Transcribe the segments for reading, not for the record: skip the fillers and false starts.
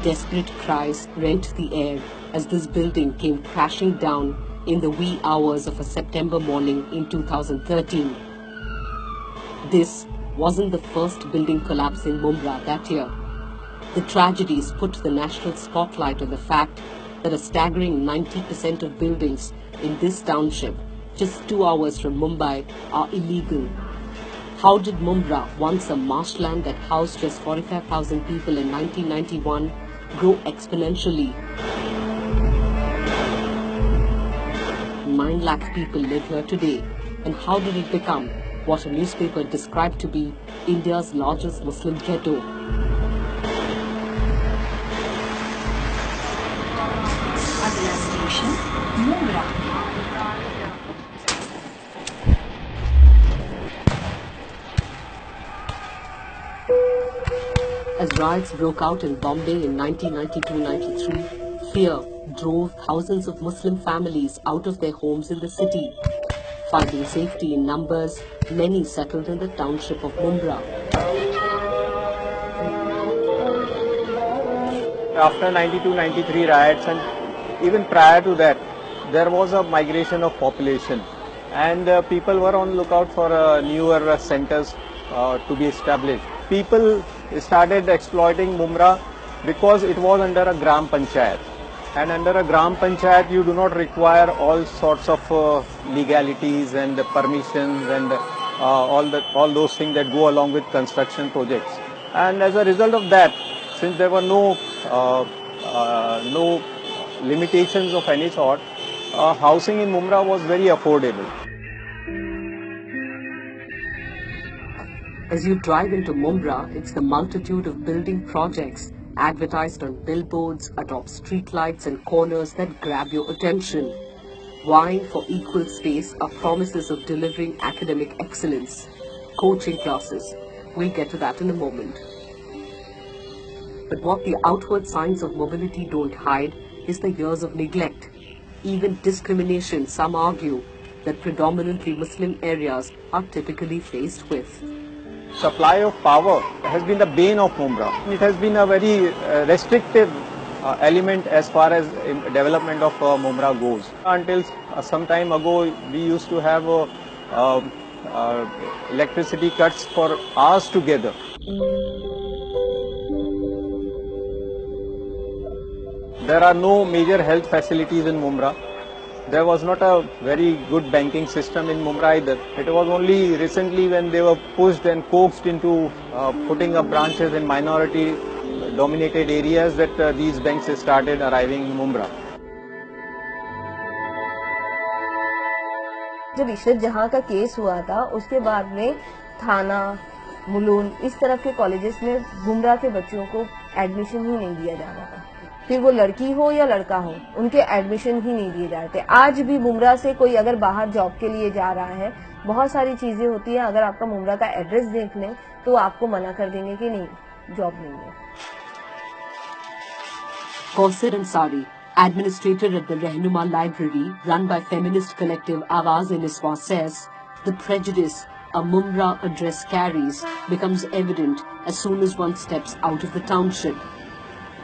Desperate cries rent the air as this building came crashing down in the wee hours of a September morning in 2013. This wasn't the first building collapse in Mumbra that year. The tragedies put the national spotlight on the fact that a staggering 90% of buildings in this township, just 2 hours from Mumbai, are illegal. How did Mumbra, once a marshland that housed just 45,000 people in 1991, grow exponentially? 9 lakh people live here today, and how did it become what a newspaper described to be India's largest Muslim ghetto? Station, Mumbra. As riots broke out in Bombay in 1992-93, fear drove thousands of Muslim families out of their homes in the city. Finding safety in numbers, many settled in the township of Mumbra. After 92-93 riots and even prior to that, there was a migration of population, and people were on lookout for newer centers to be established. People started exploiting Mumbra because it was under a Gram Panchayat, and under a Gram Panchayat you do not require all sorts of legalities and permissions and all those things that go along with construction projects. And as a result of that, since there were no limitations of any sort, housing in Mumbra was very affordable. As you drive into Mumbra, it's the multitude of building projects advertised on billboards, atop streetlights and corners that grab your attention. Vying for equal space are promises of delivering academic excellence. Coaching classes. We'll get to that in a moment. But what the outward signs of mobility don't hide is the years of neglect. Even discrimination, some argue, that predominantly Muslim areas are typically faced with. Supply of power has been the bane of Mumbra. It has been a very restrictive element as far as development of Mumbra goes. Until some time ago, we used to have electricity cuts for hours together. There are no major health facilities in Mumbra. There was not a very good banking system in Mumbra either. It was only recently when they were pushed and coaxed into putting up branches in minority dominated areas that these banks started arriving in Mumbra. जब इशरत जहां का case हुआ था, उसके बाद में थाना, मुलुंड इस तरफ के कॉलेजेस में मुंब्रा के बच्चों को एडमिशन ही नहीं दिया जा रहा था। फिर वो लड़की हो या लड़का हो, उनके एडमिशन ही नहीं दिए जाते। आज भी मुंब्रा से कोई अगर बाहर जॉब के लिए जा रहा है, बहुत सारी चीजें होती है, अगर आपका मुंब्रा का एड्रेस देख लें तो आपको मना कर देंगे कि नहीं, जॉब नहीं है। Qausar Ansari, administrator at the Rehnuma Library run by feminist collective Awaz in Iswa, says the prejudice a Mumbra address carries becomes evident as soon as one steps out of the township.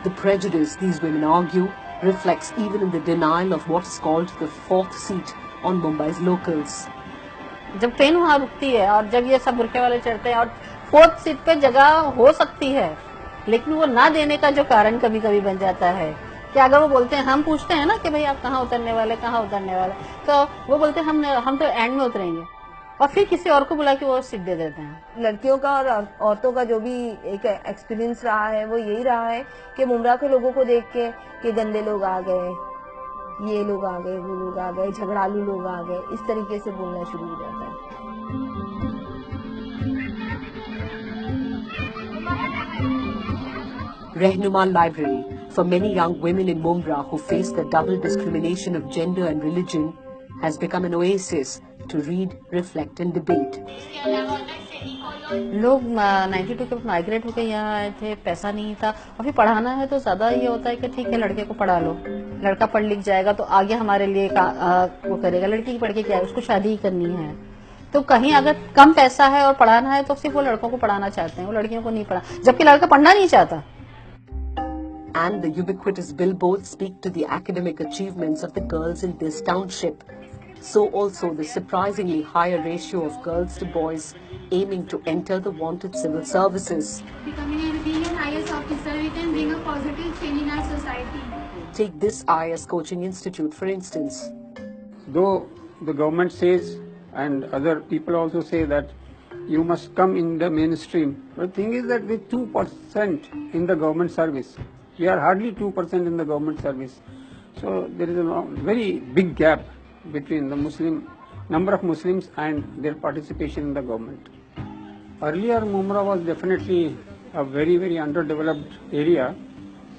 The prejudice, these women argue, reflects even in the denial of what's called the fourth seat on Mumbai's locals. जब train वहाँ रुकती है और जब ये सब बुरखे वाले चढ़ते हैं और फोर्थ सीट पे जगह हो सकती है, लेकिन वो ना देने का जो कारण कभी कभी बन जाता है कि अगर वो बोलते हैं, हम पूछते हैं ना कि भाई आप कहाँ उतरने वाले, तो वो बोलते हैं हम तो एंड में उतरेंगे, और फिर किसी और को बुला के वो सीट दे देते हैं। लड़कियों का और औरतों का जो भी एक एक्सपीरियंस रहा है वो यही रहा है कि मुंब्रा के लोगों को देख के कि गंदे लोग आ गए, ये लोग आ गए, वो लोग आ गए, झगड़ालू लोग आ गए, इस तरीके से बोलना शुरू हो जाता है। Rehnuma Library, for many young women in Mumbra who face the double discrimination of gender and religion, has become an oasis to read, reflect and debate. लोग 92 के माइग्रेट होकर यहाँ आए थे, पैसा नहीं था, और फिर पढ़ाना है तो ज्यादा ये होता है कि ठीक है लड़के को पढ़ा लो, लड़का पढ़ लिख जाएगा तो आगे हमारे लिए वो करेगा, लड़की पढ़ के क्या है, उसको शादी ही करनी है। तो कहीं अगर कम पैसा है और पढ़ाना है तो सिर्फ वो लड़कों को पढ़ाना चाहते हैं, वो लड़कियों को नहीं पढ़ा, जबकि लड़का पढ़ना नहीं चाहता। and the ubiquitous billboards speak to the academic achievements of the girls in this township. So also the surprisingly higher ratio of girls to boys aiming to enter the wanted civil services. Being an IS officer, we can bring a positive change in our society. Take this IS coaching institute for instance. Though the government says and other people also say that you must come in the mainstream, but the thing is that with 2% in the government service, we are hardly 2% in the government service. So there is a very big gap between the number of Muslims and their participation in the government. Earlier, Mumbra was definitely a very, very underdeveloped area.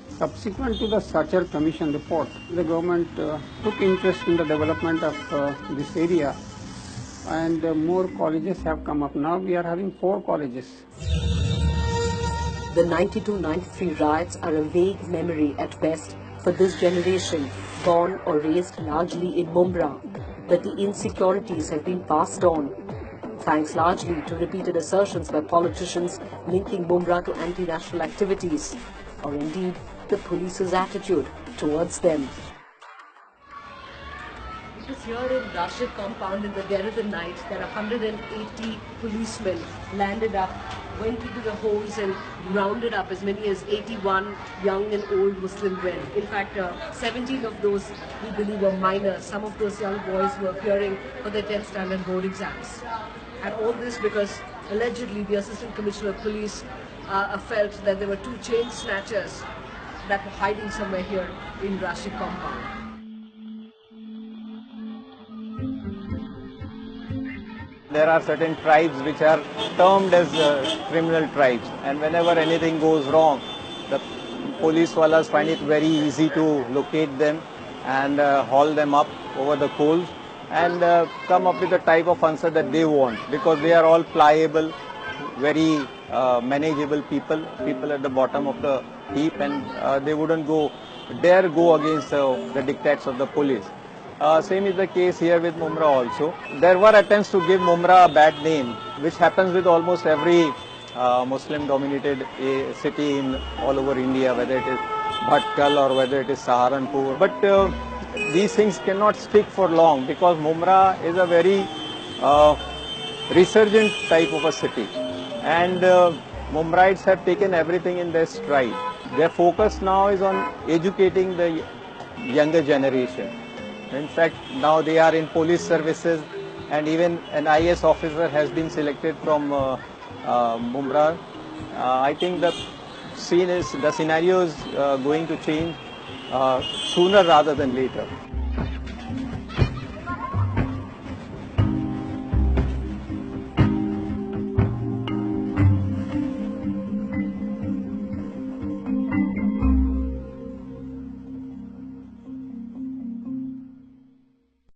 Subsequent to the Sachar Commission report, the government took interest in the development of this area, and more colleges have come up. Now we are having 4 colleges. The 92-93 riots are a vague memory at best for this generation, born or raised largely in Mumbra, but the insecurities have been passed on, thanks largely to repeated assertions by politicians linking Mumbra to anti-national activities, or indeed the police's attitude towards them. It was here in Rashid compound in the dead of the night that 180 policemen landed up, went into the holes and rounded up as many as 81 young and old Muslim men. In fact, 17 of those we believe were minors. Some of those young boys were appearing for their 10th standard board exams. And all this because allegedly the Assistant Commissioner of Police felt that there were 2 chain snatchers that were hiding somewhere here in Rashid compound. There are certain tribes which are termed as criminal tribes, and whenever anything goes wrong, the police wallahs find it very easy to locate them and haul them up over the coals and come up with the type of answer that they want, because they are all pliable, very manageable people at the bottom of the heap, and they wouldn't dare go against the dictates of the police. Same is the case here with Mumbra also. There were attempts to give Mumbra a bad name, which happens with almost every Muslim-dominated city in all over India, whether it is Bhatkal or whether it is Saharanpur. But these things cannot stick for long, because Mumbra is a very resurgent type of a city, and Mumbraites have taken everything in their stride. Their focus now is on educating the younger generation. In fact, now they are in police services, and even an IS officer has been selected from Mumbra. I think the scenario is going to change sooner rather than later.